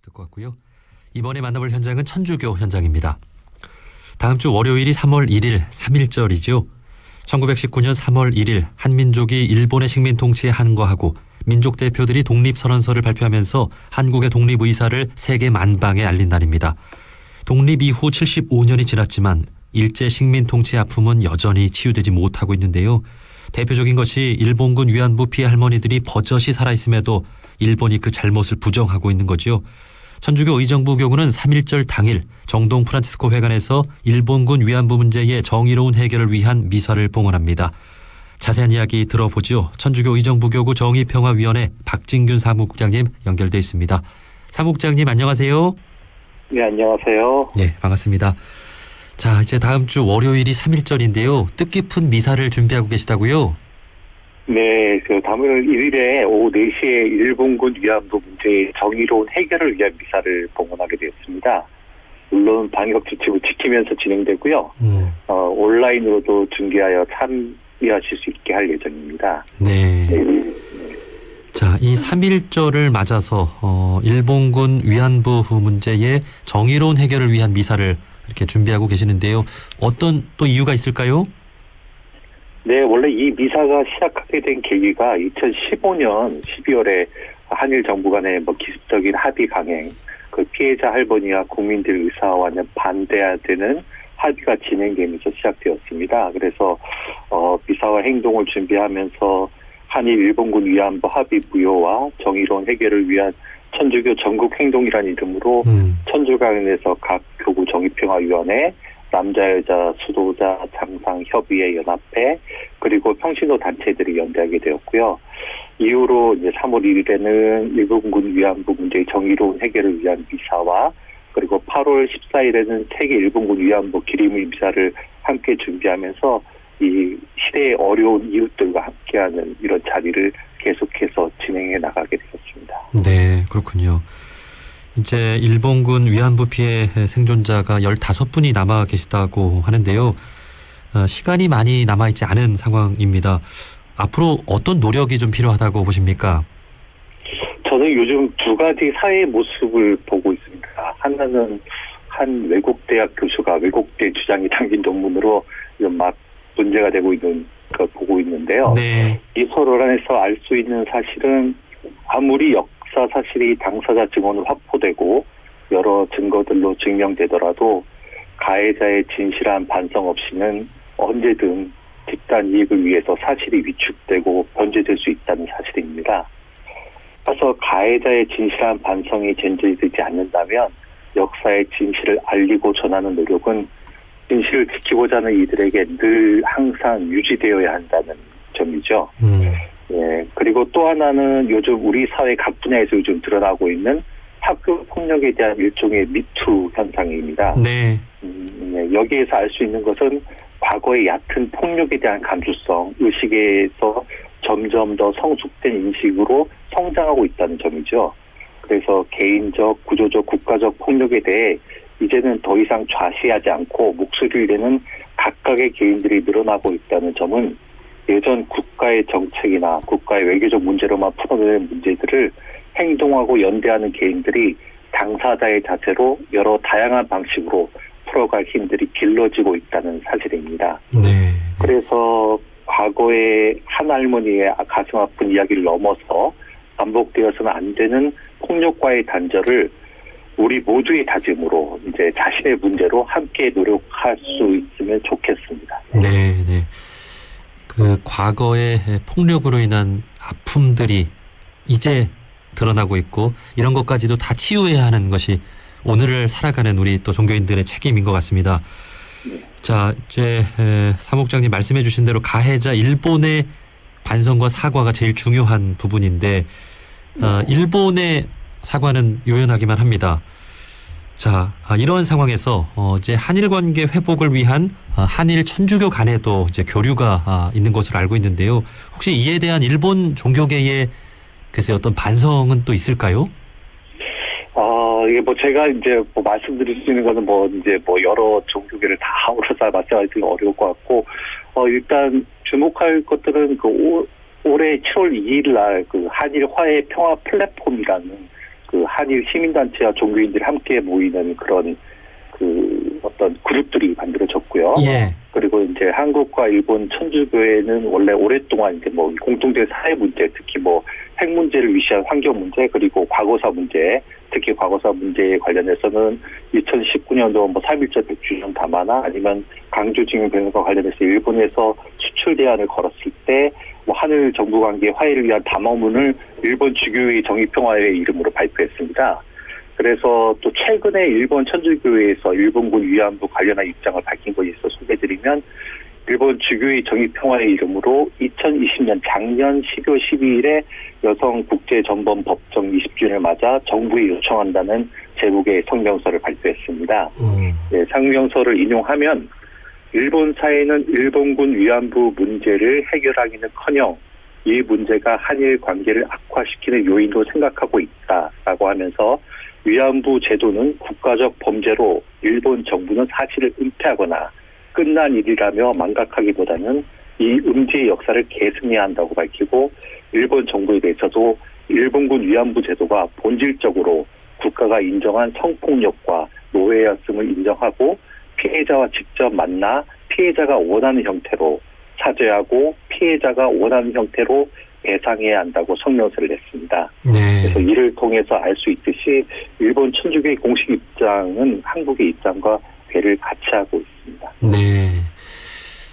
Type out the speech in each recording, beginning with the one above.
듣고 왔고요. 이번에 만나볼 현장은 천주교 현장입니다. 다음 주 월요일이 3월 1일 3.1절이죠. 1919년 3월 1일 한민족이 일본의 식민 통치에 한거하고 민족 대표들이 독립선언서를 발표하면서 한국의 독립의사를 세계 만방에 알린 날입니다. 독립 이후 75년이 지났지만 일제 식민 통치의 아픔은 여전히 치유되지 못하고 있는데요. 대표적인 것이 일본군 위안부 피해 할머니들이 버젓이 살아있음에도 일본이 그 잘못을 부정하고 있는 거죠. 천주교 의정부 교구는 3.1절 당일 정동 프란치스코 회관에서 일본군 위안부 문제의 정의로운 해결을 위한 미사를 봉헌합니다. 자세한 이야기 들어보죠. 천주교 의정부 교구 정의평화위원회 박진균 사무국장님 연결돼 있습니다. 사무국장님 안녕하세요. 네, 안녕하세요. 네, 반갑습니다. 자, 이제 다음 주 월요일이 3.1절인데요. 뜻깊은 미사를 준비하고 계시다고요? 네, 다음 1일에 오후 4시에 일본군 위안부 문제의 정의로운 해결을 위한 미사를 봉헌하게 되었습니다. 물론 방역 지침을 지키면서 진행되고요. 온라인으로도 중계하여 참여하실 수 있게 할 예정입니다. 네. 자, 이 3.1절을 맞아서 일본군 위안부 문제의 정의로운 해결을 위한 미사를 이렇게 준비하고 계시는데요. 어떤 또 이유가 있을까요? 네, 원래 이 미사가 시작하게 된 계기가 2015년 12월에 한일 정부 간의 기습적인 합의 강행, 그 피해자 할머니와 국민들 의사와는 반대해야 되는 합의가 진행되면서 시작되었습니다. 그래서 미사와 행동을 준비하면서 한일 일본군 위안부 합의 무효와 정의로운 해결을 위한 천주교 전국 행동이라는 이름으로 천주교회에서 각 교구 정의평화위원회, 남자 여자 수도자 장상 협의회 연합회 그리고 평신도 단체들이 연대하게 되었고요. 이후로 이제 3월 1일에는 일본군 위안부 문제의 정의로운 해결을 위한 미사와 그리고 8월 14일에는 세계 일본군 위안부 기림의 미사를 함께 준비하면서 이 시대의 어려운 이웃들과 함께하는 이런 자리를 계속해서 진행해 나가게 되었습니다. 네, 그렇군요. 이제 일본군 위안부 피해 생존자가 15분이 남아 계시다고 하는데요. 시간이 많이 남아있지 않은 상황입니다. 앞으로 어떤 노력이 좀 필요하다고 보십니까? 저는 요즘 두 가지 사회의 모습을 보고 있습니다. 하나는 한 외국 대학 교수가 외국대 주장이 담긴 논문으로 막 문제가 되고 있는 걸 보고 있는데요. 네. 이 서론에서 알 수 있는 사실은 아무리 역사 사실이 당사자 증언으로 확보되고 여러 증거들로 증명되더라도 가해자의 진실한 반성 없이는 언제든 집단 이익을 위해서 사실이 위축되고 변제될 수 있다는 사실입니다. 그래서 가해자의 진실한 반성이 전제되지 않는다면 역사의 진실을 알리고 전하는 노력은 진실을 지키고자 하는 이들에게 늘 항상 유지되어야 한다는 점이죠. 예, 그리고 또 하나는 요즘 우리 사회 각 분야에서 요즘 드러나고 있는 학교 폭력에 대한 일종의 미투 현상입니다. 네. 네, 여기에서 알 수 있는 것은 과거의 얕은 폭력에 대한 감수성, 의식에서 점점 더 성숙된 인식으로 성장하고 있다는 점이죠. 그래서 개인적, 구조적, 국가적 폭력에 대해 이제는 더 이상 좌시하지 않고 목소리를 내는 각각의 개인들이 늘어나고 있다는 점은 예전 국가의 정책이나 국가의 외교적 문제로만 풀어내는 문제들을 행동하고 연대하는 개인들이 당사자의 자세로 여러 다양한 방식으로 풀어갈 힘들이 길러지고 있다는 사실입니다. 네. 그래서 과거의 한 할머니의 가슴 아픈 이야기를 넘어서 반복되어서는 안 되는 폭력과의 단절을 우리 모두의 다짐으로 이제 자신의 문제로 함께 노력할 수 있으면 좋겠습니다. 네, 네. 그 과거의 폭력으로 인한 아픔들이 이제 드러나고 있고 이런 것까지도 다 치유해야 하는 것이 오늘을 살아가는 우리 또 종교인들의 책임인 것 같습니다. 네. 자, 이제 사무국장님 말씀해 주신 대로 가해자 일본의 반성과 사과가 제일 중요한 부분인데 일본의 사과는 요연하기만 합니다. 자, 이런 상황에서 이제 한일 관계 회복을 위한 한일 천주교 간에도 이제 교류가 있는 것으로 알고 있는데요. 혹시 이에 대한 일본 종교계의 글쎄 어떤 반성은 또 있을까요? 이게 제가 이제 말씀드릴 수 있는 거는 이제 여러 종교계를 다 아우러서 말씀하기가 어려울 것 같고, 일단 주목할 것들은 올해 7월 2일 날 한일 화해 평화 플랫폼이라는 그 한일 시민단체와 종교인들이 함께 모이는 그런 그 어떤 그룹들이 만들어졌고요. 예. 그리고 이제 한국과 일본 천주교회는 원래 오랫동안 이제 뭐 공통된 사회 문제, 특히 뭐 핵 문제를 위시한 환경 문제, 그리고 과거사 문제, 특히 과거사 문제에 관련해서는 2019년도 뭐 3.1절 100주년 담화나 아니면 강제징용 변호과 관련해서 일본에서 수출 대안을 걸었을 때 뭐 한일 정부 관계 화해를 위한 담화문을 일본 주교회 정의평화회 이름으로 발표했습니다. 그래서 또 최근에 일본 천주교회에서 일본군 위안부 관련한 입장을 밝힌 것에 있어 소개드리면 일본 주교회 정의평화의 이름으로 2020년 작년 12월 12일에 여성 국제전범 법정 20주년을 맞아 정부에 요청한다는 제목의 성명서를 발표했습니다. 네, 성명서를 인용하면 일본 사회는 일본군 위안부 문제를 해결하기는커녕 이 문제가 한일 관계를 악화시키는 요인으로 생각하고 있다라고 하면서 위안부 제도는 국가적 범죄로 일본 정부는 사실을 은폐하거나 끝난 일이라며 망각하기보다는 이 음지의 역사를 계승해야 한다고 밝히고 일본 정부에 대해서도 일본군 위안부 제도가 본질적으로 국가가 인정한 성폭력과 노예였음을 인정하고 피해자와 직접 만나 피해자가 원하는 형태로 사죄하고 피해자가 원하는 형태로 배상해야 한다고 성명서를 냈습니다. 네. 그래서 이를 통해서 알 수 있듯이 일본 천주교의 공식 입장은 한국의 입장과 배를 같이 하고 있습니다. 네.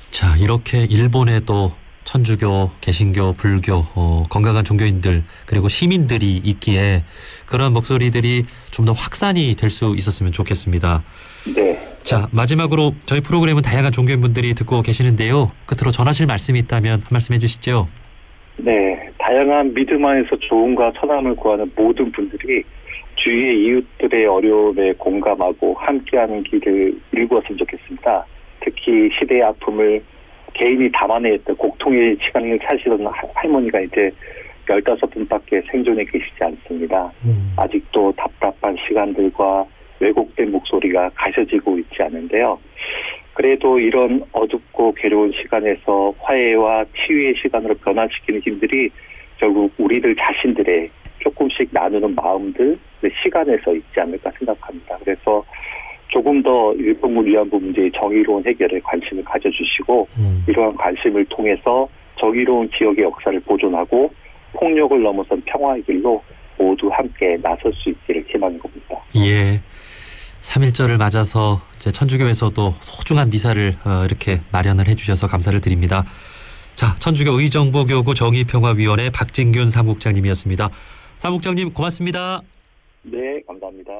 자, 이렇게 일본에도 천주교, 개신교, 불교, 건강한 종교인들 그리고 시민들이 있기에 그런 목소리들이 좀 더 확산이 될 수 있었으면 좋겠습니다. 네. 자, 마지막으로 저희 프로그램은 다양한 종교인분들이 듣고 계시는데요. 끝으로 전하실 말씀이 있다면 한 말씀 해주시죠. 네. 다양한 믿음 안에서 좋음과 선함을 구하는 모든 분들이 주위의 이웃들의 어려움에 공감하고 함께하는 길을 일구었으면 좋겠습니다. 특히 시대의 아픔을 개인이 담아내야 했던 곡통의 시간을 사시던 할머니가 이제 15분밖에 생존해 계시지 않습니다. 아직도 답답한 시간들과 왜곡된 목소리가 가셔지고 있지 않은데요. 그래도 이런 어둡고 괴로운 시간에서 화해와 치유의 시간으로 변화시키는 힘들이 결국 우리들 자신들의 조금씩 나누는 마음들, 시간에서 있지 않을까 생각합니다. 그래서 조금 더 일본군 위안부 문제의 정의로운 해결에 관심을 가져주시고 이러한 관심을 통해서 정의로운 지역의 역사를 보존하고 폭력을 넘어선 평화의 길로 모두 함께 나설 수 있기를 희망해 봅니다. 예. 3.1절을 맞아서 이제 천주교에서도 소중한 미사를 이렇게 마련을 해주셔서 감사를 드립니다. 자, 천주교 의정부교구 정의평화위원회 박진균 사무국장님이었습니다. 사무국장님 고맙습니다. 네, 감사합니다.